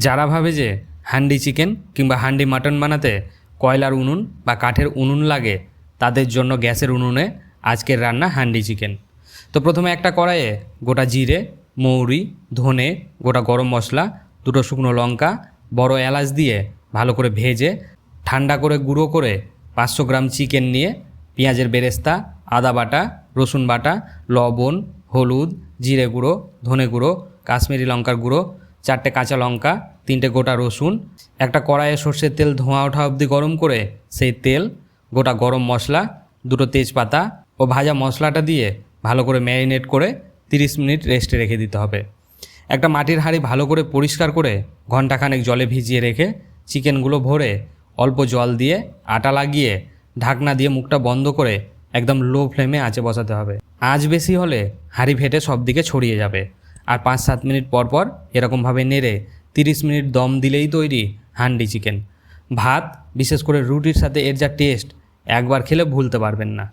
যারা ভাবে যে হান্ডি চিকেন কিংবা হান্ডি মাটন বানাতে কয়লার উনুন বা কাঠের উনুন লাগে, তাদের জন্য গ্যাসের উনুনে আজকের রান্না হান্ডি চিকেন। তো প্রথমে একটা কড়াইয়ে গোটা জিরে, মৌরি, ধনে, গোটা গরম মশলা, দুটো শুকনো লঙ্কা, বড় এলাচ দিয়ে ভালো করে ভেজে ঠান্ডা করে গুঁড়ো করে 500 গ্রাম চিকেন নিয়ে পেঁয়াজের বেরেস্তা, আদা বাটা, রসুন বাটা, লবণ, হলুদ, জিরে গুঁড়ো, ধনে গুঁড়ো, কাশ্মীরি লঙ্কার গুঁড়ো, 4টে কাঁচা লঙ্কা, 3টে গোটা রসুন, একটা কড়াইয়ে সর্ষের তেল ধোঁয়া ওঠা অবধি গরম করে সেই তেল, গোটা গরম মশলা, দুটো তেজপাতা ও ভাজা মশলাটা দিয়ে ভালো করে ম্যারিনেট করে 30 মিনিট রেস্টে রেখে দিতে হবে। একটা মাটির হাঁড়ি ভালো করে পরিষ্কার করে ঘণ্টাখানেক জলে ভিজিয়ে রেখে চিকেনগুলো ভরে অল্প জল দিয়ে আটা লাগিয়ে ঢাকনা দিয়ে মুখটা বন্ধ করে একদম লো ফ্লেমে আঁচে বসাতে হবে। আঁচ বেশি হলে হাঁড়ি ফেটে সব দিকে ছড়িয়ে যাবে। আর 5-7 মিনিট পর পর এরকমভাবে নেড়ে 30 মিনিট দম দিলেই তৈরি হান্ডি চিকেন। ভাত, বিশেষ করে রুটির সাথে এর যা টেস্ট, একবার খেলে ভুলতে পারবেন না।